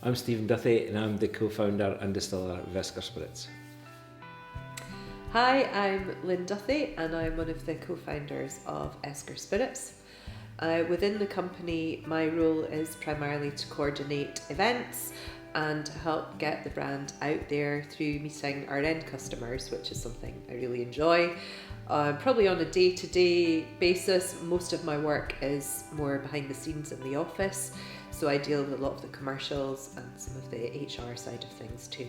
I'm Stephen Duthie and I'm the co-founder and distiller of Esker Spirits. Hi, I'm Lynn Duthie and I'm one of the co-founders of Esker Spirits. Within the company, my role is primarily to coordinate events and to help get the brand out there through meeting our end customers, which is something I really enjoy. Probably on a day-to-day basis, most of my work is more behind the scenes in the office, so I deal with a lot of the commercials and some of the HR side of things too.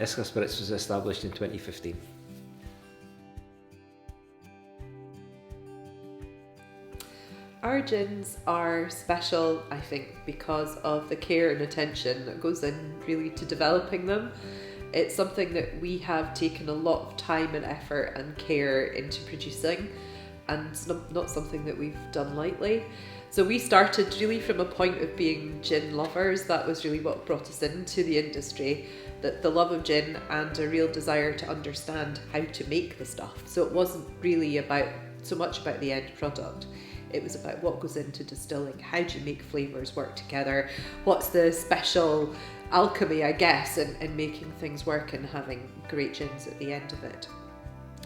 Esker Spirits was established in 2015. Our gins are special, I think, because of the care and attention that goes in really to developing them. It's something that we have taken a lot of time and effort and care into producing, and it's not something that we've done lightly. So we started really from a point of being gin lovers. That was really what brought us into the industry, that the love of gin and a real desire to understand how to make the stuff. So it wasn't really so much about the end product. It was about what goes into distilling, how do you make flavours work together, what's the special alchemy, I guess, in making things work and having great gins at the end of it.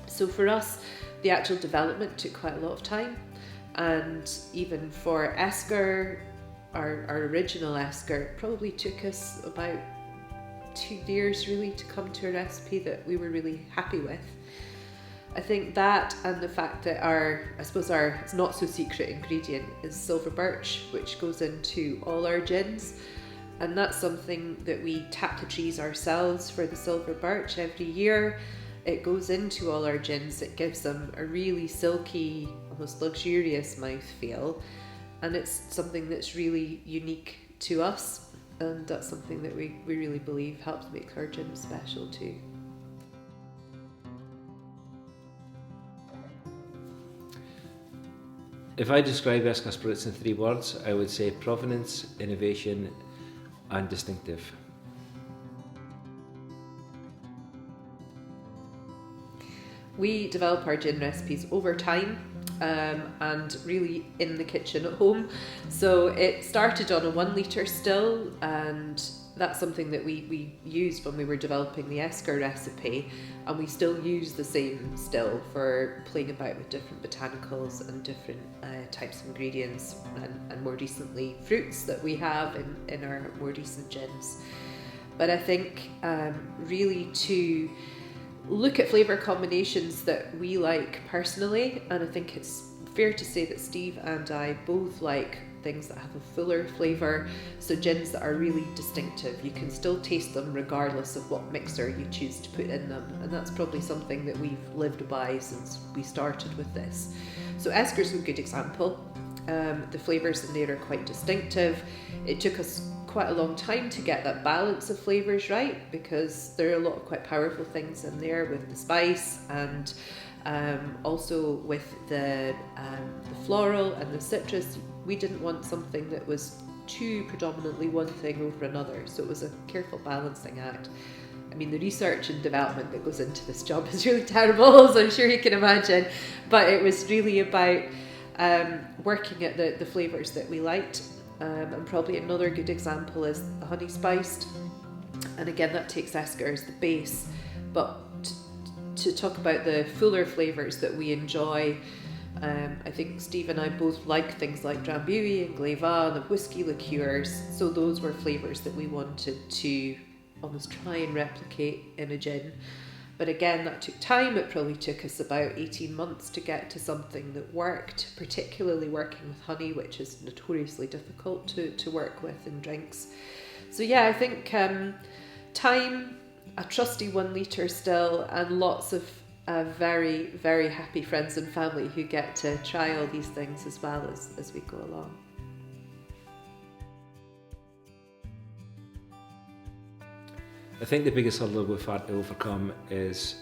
So for us, the actual development took quite a lot of time, and even for Esker, our original Esker, probably took us about 2 years really to come to a recipe that we were really happy with. I think that, and the fact that our it's not so secret ingredient is silver birch, which goes into all our gins, and that's something that we tap the trees ourselves for the silver birch every year. It goes into all our gins. It gives them a really silky, almost luxurious mouthfeel, and it's something that's really unique to us, and that's something that we really believe helps make our gin special too. If I describe Esker Spirits in 3 words, I would say provenance, innovation and distinctive. We develop our gin recipes over time and really in the kitchen at home. So it started on a 1 litre still, and that's something that we used when we were developing the Esker recipe, and we still use the same still for playing about with different botanicals and different types of ingredients, and more recently fruits that we have in our more recent gins. But I think really to look at flavour combinations that we like personally, and I think it's fair to say that Steve and I both like things that have a fuller flavour, so gins that are really distinctive. You can still taste them regardless of what mixer you choose to put in them, and that's probably something that we've lived by since we started with this. So Esker's a good example. The flavours in there are quite distinctive. It took us quite a long time to get that balance of flavours right, because there are a lot of quite powerful things in there with the spice, and also with the floral and the citrus. We didn't want something that was too predominantly one thing over another, so it was a careful balancing act. I mean, the research and development that goes into this job is really terrible, as I'm sure you can imagine, but it was really about working at the flavours that we liked. And probably another good example is the honey spiced, and again that takes Esker as the base, but to talk about the fuller flavours that we enjoy, I think Steve and I both like things like Drambuie and Glaive and whiskey liqueurs, so those were flavours that we wanted to almost try and replicate in a gin. But again, that took time. It probably took us about 18 months to get to something that worked, particularly working with honey, which is notoriously difficult to work with in drinks. So yeah, I think time, a trusty 1 litre still, and lots of very, very happy friends and family who get to try all these things as well as we go along. I think the biggest hurdle we've had to overcome is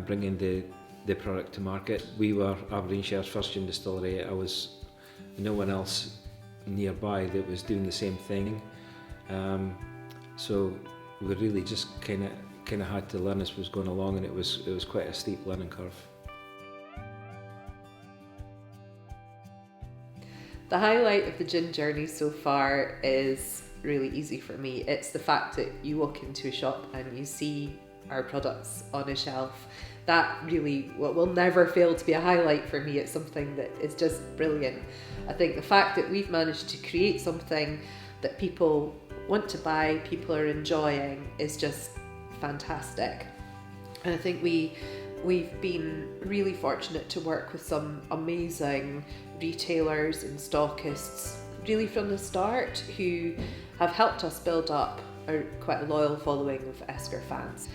bringing the product to market. We were Aberdeenshire's first gin distillery. There was no one else nearby that was doing the same thing. So we really just kind of had to learn as we was going along, and it was quite a steep learning curve. The highlight of the gin journey so far is really easy for me. It's the fact that you walk into a shop and you see our products on a shelf. That really will never fail to be a highlight for me. It's something that is just brilliant. I think the fact that we've managed to create something that people want to buy, people are enjoying, is just fantastic. And I think we've been really fortunate to work with some amazing retailers and stockists really from the start, who have helped us build up quite a loyal following of Esker fans.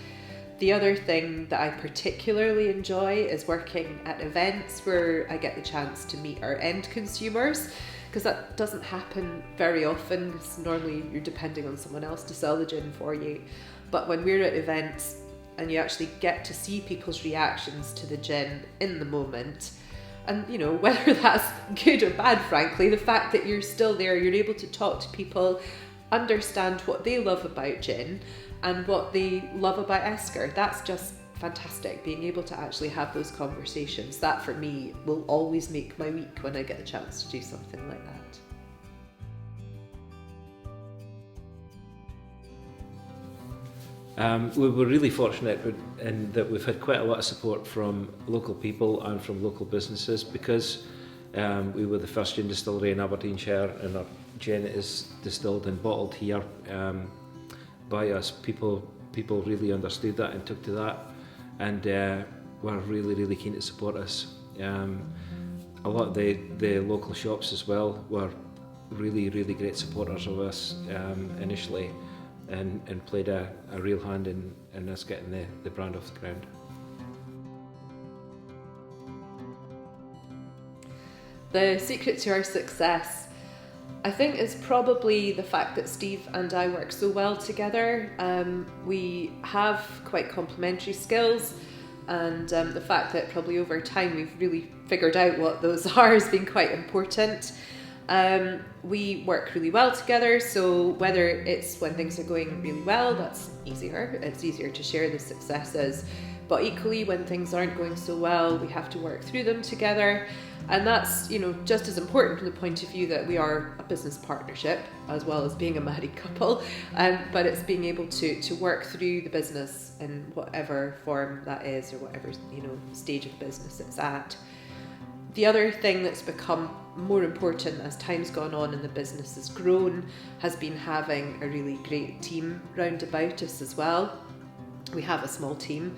The other thing that I particularly enjoy is working at events where I get the chance to meet our end consumers, because that doesn't happen very often, because normally you're depending on someone else to sell the gin for you. But when we're at events and you actually get to see people's reactions to the gin in the moment, and whether that's good or bad, frankly, the fact that you're still there, you're able to talk to people, understand what they love about gin and what they love about Esker, that's just fantastic. Being able to actually have those conversations, that for me will always make my week when I get the chance to do something like that. We were really fortunate in that we've had quite a lot of support from local people and from local businesses, because we were the first gin distillery in Aberdeenshire, and our gin is distilled and bottled here by us. People really understood that and took to that, and were really keen to support us. A lot of the local shops as well were really great supporters of us initially, and played a real hand in us getting the brand off the ground. The secret to our success, I think, is probably the fact that Steve and I work so well together. We have quite complementary skills, and the fact that probably over time we've really figured out what those are has been quite important. We work really well together, so whether it's when things are going really well, that's easier. It's easier to share the successes. But equally, when things aren't going so well, we have to work through them together. And that's, just as important from the point of view that we are a business partnership as well as being a married couple. But it's being able to work through the business in whatever form that is, or whatever, stage of business it's at. The other thing that's become more important as time's gone on and the business has grown has been having a really great team round about us as well. We have a small team,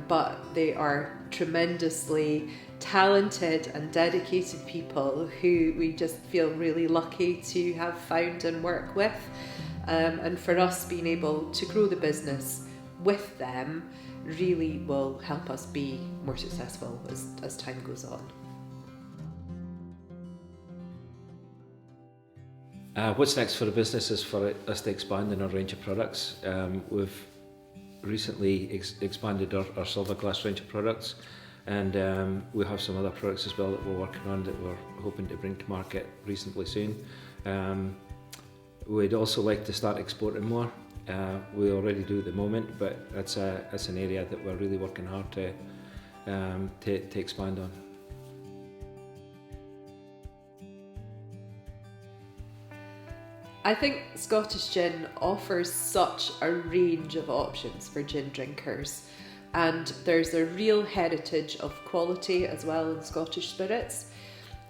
but they are tremendously talented and dedicated people who we just feel really lucky to have found and work with. And for us, being able to grow the business with them really will help us be more successful as time goes on. What's next for the business is for us to expand in our range of products. We've recently expanded our silver glass range of products, and we have some other products as well that we're working on that we're hoping to bring to market reasonably soon. We'd also like to start exporting more. We already do at the moment, but that's an area that we're really working hard to expand on. I think Scottish gin offers such a range of options for gin drinkers, and there's a real heritage of quality as well in Scottish spirits.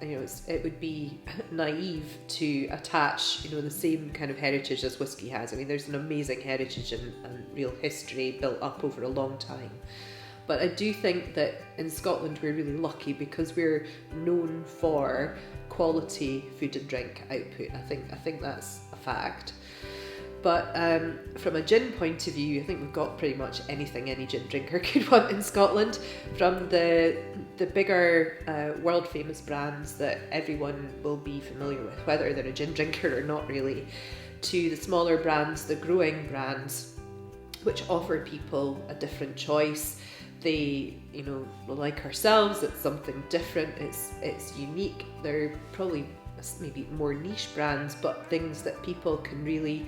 It would be naive to attach, the same kind of heritage as whiskey has. I mean, there's an amazing heritage and real history built up over a long time. But I do think that in Scotland we're really lucky because we're known for quality food and drink output. I think that's a fact. But from a gin point of view, I think we've got pretty much anything any gin drinker could want in Scotland, from the bigger world famous brands that everyone will be familiar with, whether they're a gin drinker or not really, to the smaller brands, the growing brands, which offer people a different choice. They, like ourselves, it's something different, it's unique. They're probably maybe more niche brands, but things that people can really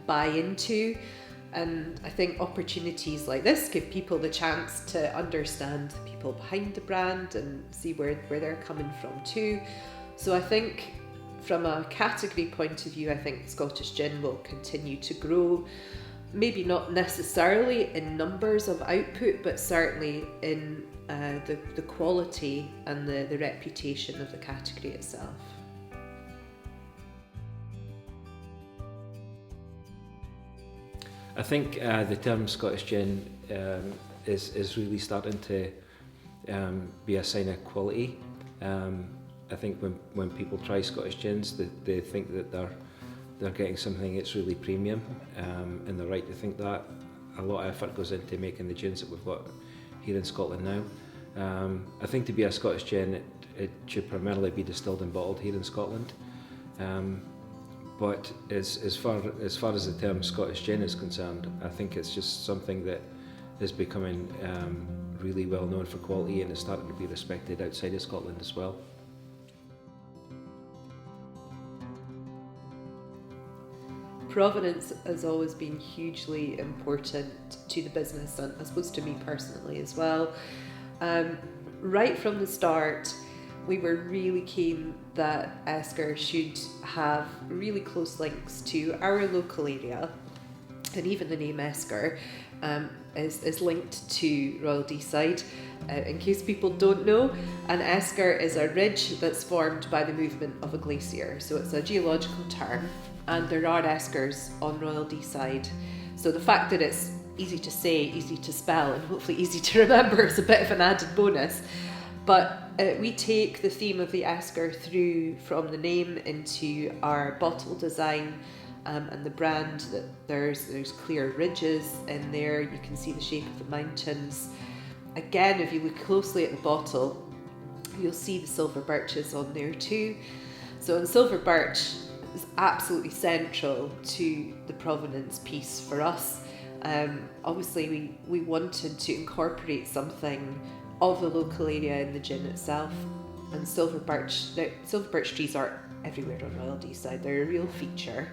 buy into. And I think opportunities like this give people the chance to understand the people behind the brand and see where they're coming from too. So I think from a category point of view, I think Scottish gin will continue to grow, maybe not necessarily in numbers of output, but certainly in the quality and the reputation of the category itself. I think the term Scottish gin is really starting to be a sign of quality. I think when people try Scottish gins, they think that they're getting something that's really premium, and they're right to think that. A lot of effort goes into making the gins that we've got here in Scotland now. I think to be a Scottish gin, it should primarily be distilled and bottled here in Scotland. But as far as the term Scottish gin is concerned, I think it's just something that is becoming really well known for quality, and is starting to be respected outside of Scotland as well. Provenance has always been hugely important to the business, and I suppose to me personally as well. Right from the start, we were really keen that Esker should have really close links to our local area, and even the name Esker is linked to Royal Deeside. In case people don't know, an esker is a ridge that's formed by the movement of a glacier, so it's a geological term, and there are eskers on Royal Deeside. So the fact that it's easy to say, easy to spell, and hopefully easy to remember is a bit of an added bonus. But we take the theme of the esker through from the name into our bottle design, and the brand. That there's clear ridges in there. You can see the shape of the mountains. Again, if you look closely at the bottle, you'll see the silver birches on there too. So the silver birch is absolutely central to the provenance piece for us. Obviously, we wanted to incorporate something of the local area in the gin itself, and silver birch trees are everywhere on Royal Deeside. They're a real feature.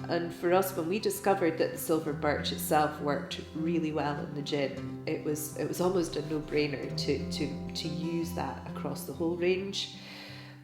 And for us, when we discovered that the silver birch itself worked really well in the gin, it was almost a no-brainer to use that across the whole range.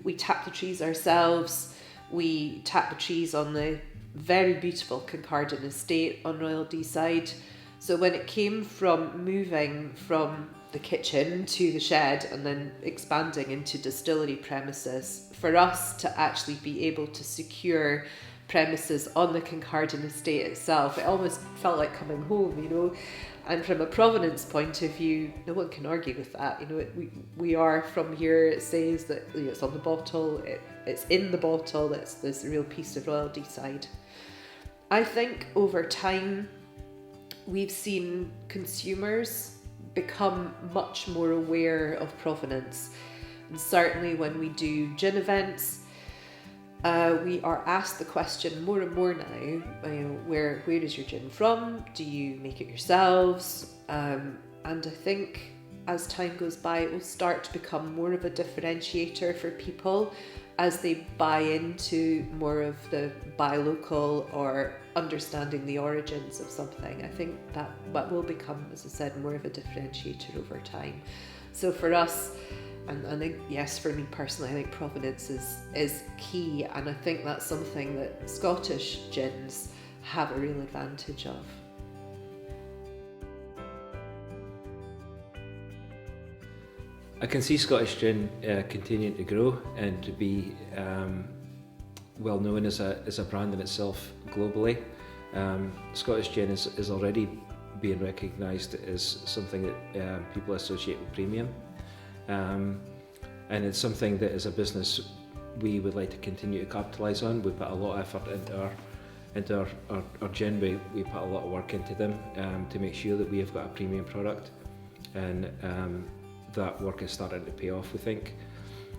We tapped the trees ourselves. We tapped the trees on the very beautiful Kincardine estate on Royal Deeside. So when it came from moving from the kitchen to the shed and then expanding into distillery premises, for us to actually be able to secure premises on the Kincardine estate itself, it almost felt like coming home, you know. And from a provenance point of view, no one can argue with that. You know, we are from here. It says that, you know, it's on the bottle. It's in the bottle. There's a real piece of Royal Deeside. I think over time, we've seen consumers become much more aware of provenance, and certainly when we do gin events, we are asked the question more and more now, you know, where is your gin from? Do you make it yourselves? And I think as time goes by, it will start to become more of a differentiator for people as they buy into more of the buy local or understanding the origins of something. I think that will become, as I said, more of a differentiator over time. So for us, and I think, yes, for me personally, I think provenance is key, and I think that's something that Scottish gins have a real advantage of. I can see Scottish gin continuing to grow and to be well known as a brand in itself globally. Scottish gin is already being recognised as something that people associate with premium. And it's something that as a business we would like to continue to capitalise on. We put a lot of effort into our gin. We put a lot of work into them to make sure that we have got a premium product, and that work is starting to pay off, we think.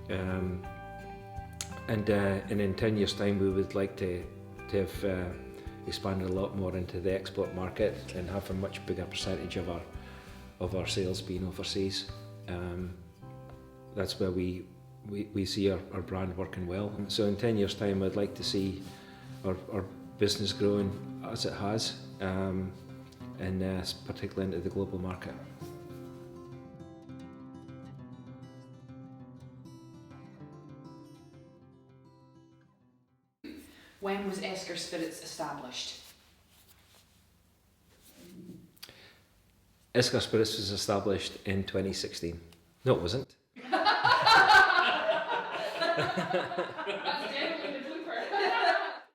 And in 10 years' time we would like to have expanded a lot more into the export market and have a much bigger percentage of our sales being overseas. That's where we see our brand working well. So in 10 years' time, I'd like to see our business growing as it has, and particularly into the global market. When was Esker Spirits established? Esker Spirits was established in 2016. No, it wasn't. That's